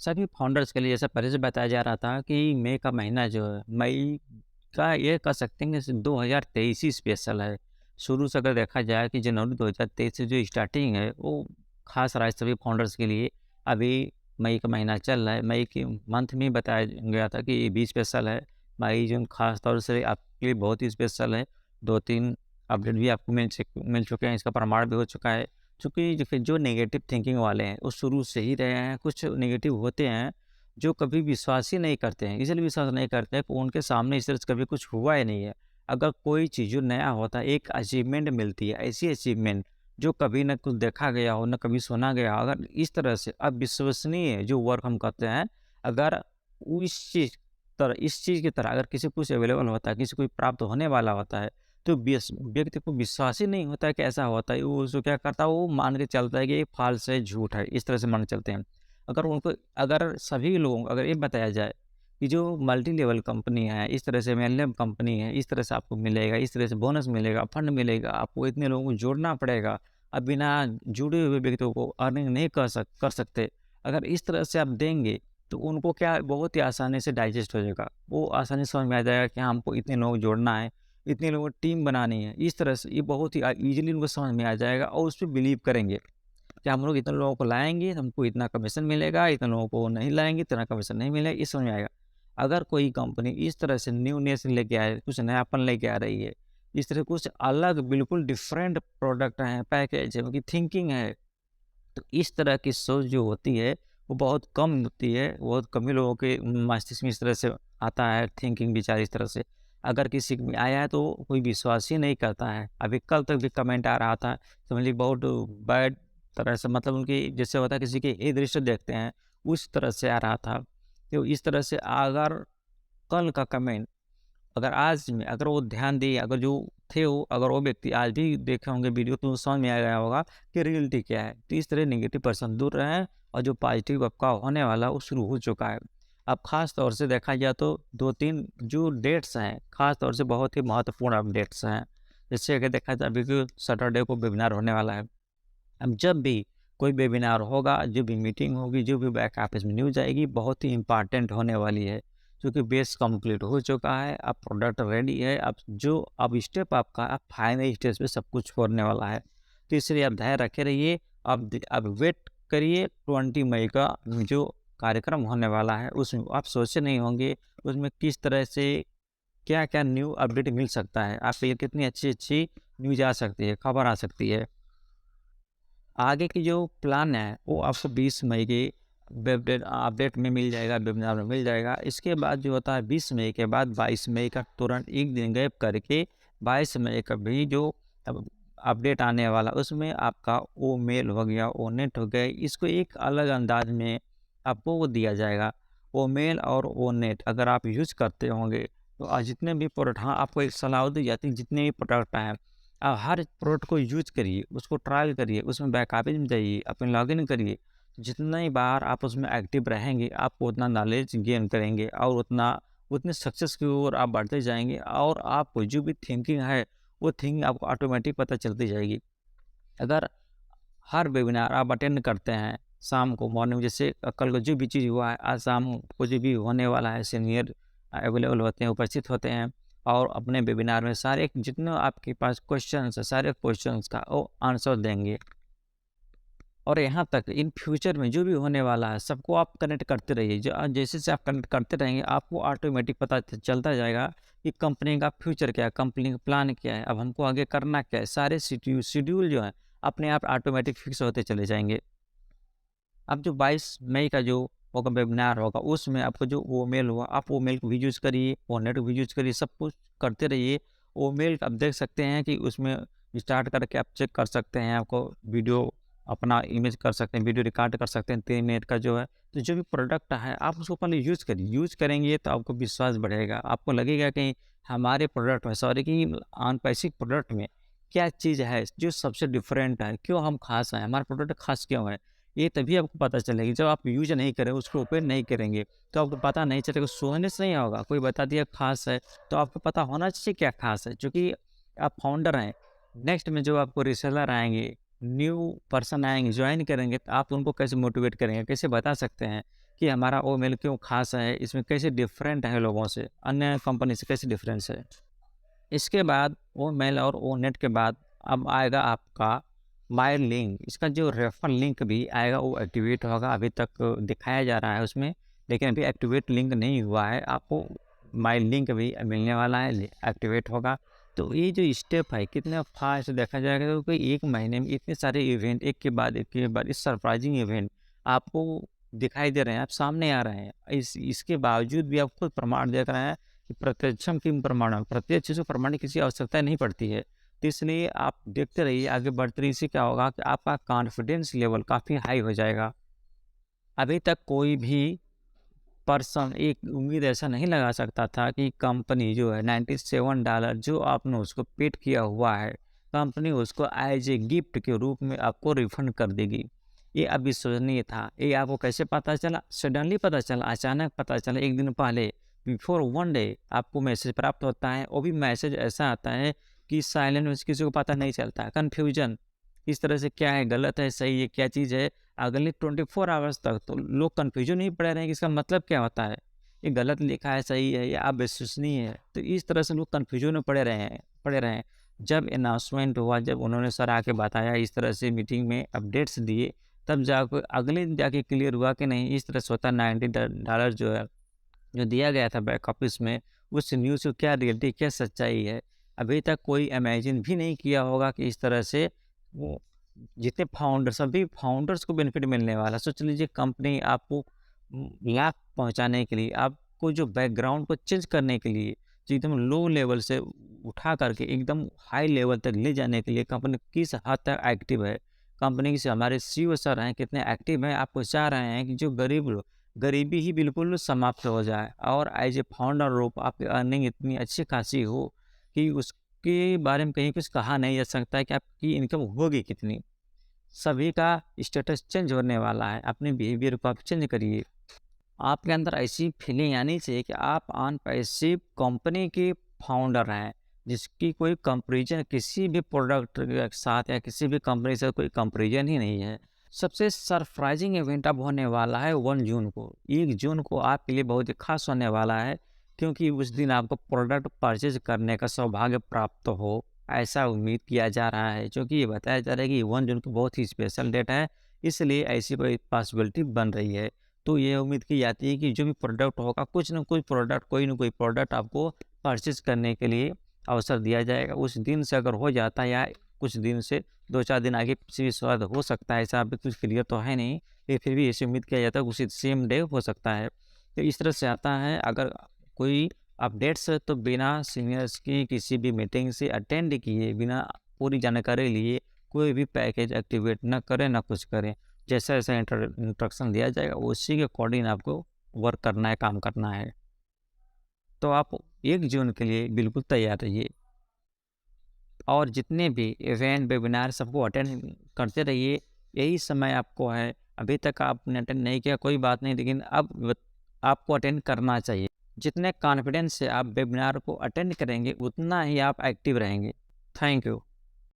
सभी फाउंडर्स के लिए जैसा पहले से बताया जा रहा था कि मई का महीना जो है, मई का ये कह सकते हैं कि 2023 ही स्पेशल है। शुरू से अगर देखा जाए कि जनवरी 2023 से जो स्टार्टिंग है, वो खास रहा है सभी फाउंडर्स के लिए। अभी मई का महीना चल रहा है, मई के मंथ में बताया गया था कि ये भी स्पेशल है। मई, जून खास तौर से आपके लिए बहुत ही स्पेशल है। 2-3 अपडेट भी आपको मिल चुके हैं, इसका प्रमाण भी हो चुका है। चूँकि देखिए जो नेगेटिव थिंकिंग वाले हैं, वो शुरू से ही रहे हैं। कुछ नेगेटिव होते हैं, जो कभी विश्वास ही नहीं करते हैं। इसलिए विश्वास नहीं करते हैं कि उनके सामने इस तरह से कभी कुछ हुआ ही नहीं है। अगर कोई चीज़ जो नया होता है, एक अचीवमेंट मिलती है, ऐसी अचीवमेंट जो कभी ना कुछ देखा गया हो, ना कभी सुना गया हो, अगर इस तरह से अविश्वसनीय जो वर्क हम करते हैं, अगर वो इस चीज़ की तरह अगर किसी को कुछ अवेलेबल होता है, किसी को प्राप्त होने वाला होता है, तो व्यक्ति को विश्वास ही नहीं होता है कि ऐसा होता है। वो उसको क्या करता है, वो मान के चलता है कि ये फ़ाल्स है, झूठ है, इस तरह से मान के चलते हैं। अगर सभी लोगों को अगर ये बताया जाए कि जो मल्टी लेवल कंपनी है, इस तरह से एमएलएम कंपनी है, इस तरह से आपको मिलेगा, इस तरह से बोनस मिलेगा, फंड मिलेगा, आपको इतने लोगों को जोड़ना पड़ेगा। अब बिना जुड़े हुए व्यक्तियों को अर्निंग नहीं कर सकते। अगर इस तरह से आप देंगे, तो उनको क्या बहुत ही आसानी से डाइजेस्ट हो जाएगा। वो आसानी से समझ में आ जाएगा कि हाँ, हमको इतने लोग जोड़ना है, इतने लोगों की टीम बनानी है। इस तरह से ये बहुत ही ईज़िली उनको समझ में आ जाएगा और उस पे बिलीव करेंगे। कि हम लोग इतने लोगों को लाएँगे, हमको इतना कमीशन मिलेगा, इतने लोगों को नहीं लाएँगे, इतना कमीशन नहीं मिलेगा, ये समझ में आएगा। अगर कोई कंपनी इस तरह से न्यूनेस लेके आए, कुछ नयापन लेके आ रही है, इस तरह कुछ अलग बिल्कुल डिफरेंट प्रोडक्ट हैं, पैकेज है, उनकी थिंकिंग है, तो इस तरह की सोच जो होती है, वो बहुत कम होती है, बहुत कम ही लोगों के मस्तिष्क में इस तरह से आता है थिंकिंग विचार इस तरह से। अगर किसी में आया है तो कोई विश्वास ही नहीं करता है। अभी कल तक भी कमेंट आ रहा था, समझ लीजिए बहुत बैड तरह से मतलब उनकी जैसे होता है किसी के ये दृश्य देखते हैं, उस तरह से आ रहा था। तो इस तरह से अगर कल का कमेंट अगर आज में अगर वो ध्यान दिए, अगर जो थे वो अगर वो व्यक्ति आज भी देखे होंगे वीडियो तो समझ में आ गया होगा कि रियलिटी क्या है। तो इस तरह नेगेटिव पर्सन दूर रहें और जो पॉजिटिव आपका होने वाला वो शुरू हो चुका है। अब ख़ास तौर से देखा जाए तो 2-3 जो डेट्स हैं, ख़ास तौर से बहुत ही महत्वपूर्ण अपडेट्स हैं। जैसे अगर देखा जाए अभी जो सैटरडे को वेबिनार होने वाला है। अब जब भी कोई वेबिनार होगा, जो भी मीटिंग होगी, जो भी बैक ऑफिस में न्यूज़ आएगी, बहुत ही इम्पोर्टेंट होने वाली है। क्योंकि बेस कंप्लीट हो चुका है, अब प्रोडक्ट रेडी है, अब स्टेप आपका अब फाइनल स्टेज पे सब कुछ होने वाला है। तो इसलिए आप धैर्य रखे रहिए, अब वेट करिए 20 मई का जो कार्यक्रम होने वाला है, उसमें आप सोचे नहीं होंगे, उसमें किस तरह से क्या-क्या न्यू अपडेट मिल सकता है। आपको ये कितनी अच्छी-अच्छी न्यूज़ आ सकती है, खबर आ सकती है। आगे की जो प्लान है, वो आपको 20 मई की वेबडेट अपडेट में मिल जाएगा, वेबिनार में मिल जाएगा। इसके बाद जो होता है 20 मई के बाद 22 मई का तुरंत 1 दिन गैप करके 22 मई का भी जो अब अपडेट आने वाला, उसमें आपका ओ मेल हो गया, ओ नेट हो गया, इसको एक अलग अंदाज में आपको वो दिया जाएगा। ओ मेल और ओ नेट अगर आप यूज़ करते होंगे, तो जितने भी प्रोडक्ट हाँ, आपको एक सलाह दी जाती है, जितने भी प्रोडक्ट हैं हर प्रोडक्ट को यूज़ करिए, उसको ट्रायल करिए, उसमें बैकअप में जाइए, अपने लॉगिन करिए। जितनी बार आप उसमें एक्टिव रहेंगे, आपको उतना नॉलेज गेन करेंगे और उतने सक्सेस की ओर आप बढ़ते जाएँगे और आपको जो भी थिंकिंग है, वो थिंकिंग आपको ऑटोमेटिक पता चलती जाएगी। अगर हर वेबिनार आप अटेंड करते हैं, शाम को मॉर्निंग जैसे कल को जो भी चीज़ हुआ है, आज शाम को जो भी होने वाला है, सीनियर अवेलेबल होते हैं, उपस्थित होते हैं और अपने वेबिनार में सारे जितने आपके पास क्वेश्चन्स हैं, सारे क्वेश्चन्स का वो आंसर देंगे। और यहाँ तक इन फ्यूचर में जो भी होने वाला है, सबको आप कनेक्ट करते रहिए। जैसे-जैसे आप कनेक्ट करते रहेंगे, आपको ऑटोमेटिक पता चलता जाएगा कि कंपनी का फ्यूचर क्या है, कंपनी का प्लान क्या है, अब हमको आगे करना क्या है। सारे शेड्यूल जो है, अपने आप ऑटोमेटिक फिक्स होते चले जाएँगे। अब जो 22 मई का जो होगा वेबिनार होगा, उसमें आपको जो वो मेल हुआ, आप वो मेल को भी यूज़ करिए, वो नेट भी यूज़ करिए, सब कुछ करते रहिए। वो मेल आप देख सकते हैं कि उसमें स्टार्ट करके आप चेक कर सकते हैं, आपको वीडियो अपना इमेज कर सकते हैं, वीडियो रिकॉर्ड कर सकते हैं, 3 मिनट का जो है। तो जो भी प्रोडक्ट है, आप उसको पहले यूज़ करिए, यूज़ करेंगे तो आपको विश्वास बढ़ेगा। आपको लगेगा कि हमारे प्रोडक्ट में सॉरी कि अनपैसिव प्रोडक्ट में क्या चीज़ है जो सबसे डिफरेंट है, क्यों हम खास हैं, हमारा प्रोडक्ट खास क्यों है? ये तभी आपको पता चलेगी जब आप यूज़ नहीं करें, उसको ओपन नहीं करेंगे, तो आपको पता नहीं चलेगा, सोचने से नहीं होगा। कोई बता दिया ख़ास है, तो आपको पता होना चाहिए क्या ख़ास है, क्योंकि आप फाउंडर हैं। नेक्स्ट में जो आपको रीसेलर आएँगे, न्यू पर्सन आएँगे, जॉइन करेंगे, तो आप उनको कैसे मोटिवेट करेंगे, कैसे बता सकते हैं कि हमारा वो मेल क्यों ख़ास है, इसमें कैसे डिफरेंट है लोगों से, अन्य कंपनी से कैसे डिफरेंस है। इसके बाद वो मेल और वो नेट के बाद अब आएगा आपका माय लिंक। इसका जो रेफरल लिंक भी आएगा वो एक्टिवेट होगा। अभी तक दिखाया जा रहा है उसमें, लेकिन अभी एक्टिवेट लिंक नहीं हुआ है। आपको माय लिंक भी मिलने वाला है, एक्टिवेट होगा। तो ये जो स्टेप है कितना फास्ट देखा जाएगा, तो कोई 1 महीने में इतने सारे इवेंट एक के बाद इस सरप्राइजिंग इवेंट आपको दिखाई दे रहे हैं, आप सामने आ रहे हैं। इसके बावजूद भी आप खुद प्रमाण देख रहे हैं कि प्रत्यक्षम किम प्रमाणम, प्रत्यक्ष चीज़ों प्रमाण की किसी आवश्यकता नहीं पड़ती है। तो इसलिए आप देखते रहिए, आगे बढ़ते रहिए। इससे क्या होगा कि आपका कॉन्फिडेंस लेवल काफ़ी हाई हो जाएगा। अभी तक कोई भी पर्सन एक उम्मीद ऐसा नहीं लगा सकता था कि कंपनी जो है $97 जो आपने उसको पेड किया हुआ है, कंपनी उसको एज ए गिफ्ट के रूप में आपको रिफंड कर देगी। ये अविश्वसनीय था। ये आपको कैसे पता चला? सडनली पता चला, अचानक पता चला, एक दिन पहले, बिफोर 1 डे आपको मैसेज प्राप्त होता है। वो भी मैसेज ऐसा आता है कि साइलेंट में किसी को पता नहीं चलता है। कन्फ्यूजन, इस तरह से क्या है, गलत है, सही है, क्या चीज़ है? अगले 24 आवर्स तक तो लोग कन्फ्यूजन में ही पड़े रहें कि इसका मतलब क्या होता है? ये गलत लिखा है, सही है या अविश्वसनीय है? तो इस तरह से लोग कन्फ्यूजन में पड़े रहे हैं। जब अनाउंसमेंट हुआ, जब उन्होंने सर आके बताया, इस तरह से मीटिंग में अपडेट्स दिए, तब जाके अगले दिन जाके क्लियर हुआ कि नहीं, इस तरह से होता है। $90 जो है, जो दिया गया था बैक ऑफिस में, उस न्यूज़ की क्या रियलिटी, क्या सच्चाई है, अभी तक कोई इमेजिन भी नहीं किया होगा कि इस तरह से वो जितने फाउंडर, सभी फाउंडर्स को बेनिफिट मिलने वाला। सोच लीजिए, कंपनी आपको लाभ पहुंचाने के लिए, आपको जो बैकग्राउंड को चेंज करने के लिए, जो एकदम लो लेवल से उठा करके एकदम हाई लेवल तक ले जाने के लिए कंपनी किस हद तक एक्टिव है। कंपनी से हमारे सीईओ सर हैं कितने एक्टिव हैं, आपको चाह रहे हैं कि जो गरीब लोग, गरीबी ही बिल्कुल समाप्त हो जाए और एज ए फाउंडर रूप आपकी अर्निंग इतनी अच्छी खासी हो कि उसके बारे में कहीं कुछ कहा नहीं जा सकता है कि आपकी इनकम होगी कितनी। सभी का स्टेटस चेंज होने वाला है। अपने बिहेवियर को आप चेंज करिए। आपके अंदर ऐसी फीलिंग आनी चाहिए कि आप ऑन पैसिव कंपनी के फाउंडर हैं, जिसकी कोई कंपैरिजन किसी भी प्रोडक्ट के साथ या किसी भी कंपनी से कोई कंपैरिजन ही नहीं है। सबसे सरप्राइजिंग इवेंट अब होने वाला है 1 जून को। 1 जून को आपके लिए बहुत ही खास होने वाला है, क्योंकि उस दिन आपको प्रोडक्ट परचेज करने का सौभाग्य प्राप्त हो, ऐसा उम्मीद किया जा रहा है। क्योंकि ये बताया जा रहा है कि 1 जून को बहुत ही स्पेशल डेट है, इसलिए ऐसी कोई पॉसिबिलिटी बन रही है। तो ये उम्मीद की जाती है कि जो भी प्रोडक्ट होगा, कुछ ना कुछ प्रोडक्ट, कोई ना कोई प्रोडक्ट आपको परचेज़ करने के लिए अवसर दिया जाएगा। उस दिन से अगर हो जाता है या कुछ दिन से 2-4 दिन आगे पीछे भी शायद हो सकता है, ऐसा अभी कुछ क्लियर तो है नहीं, लेकिन फिर भी ऐसी उम्मीद किया जाता है उसी सेम डे हो सकता है। तो इस तरह से आता है। अगर कोई अपडेट्स है तो बिना सीनियर्स की किसी भी मीटिंग से अटेंड किए, बिना पूरी जानकारी लिए कोई भी पैकेज एक्टिवेट ना करें, ना कुछ करें। जैसा-जैसा इंस्ट्रक्शन दिया जाएगा उसी के अकॉर्डिंग आपको वर्क करना है, काम करना है। तो आप 1 जून के लिए बिल्कुल तैयार रहिए और जितने भी इवेंट, वेबिनार सबको अटेंड करते रहिए। यही समय आपको है। अभी तक आपने अटेंड नहीं किया, कोई बात नहीं, लेकिन अब आपको अटेंड करना चाहिए। जितने कॉन्फिडेंस से आप वेबिनार को अटेंड करेंगे, उतना ही आप एक्टिव रहेंगे। Thank you.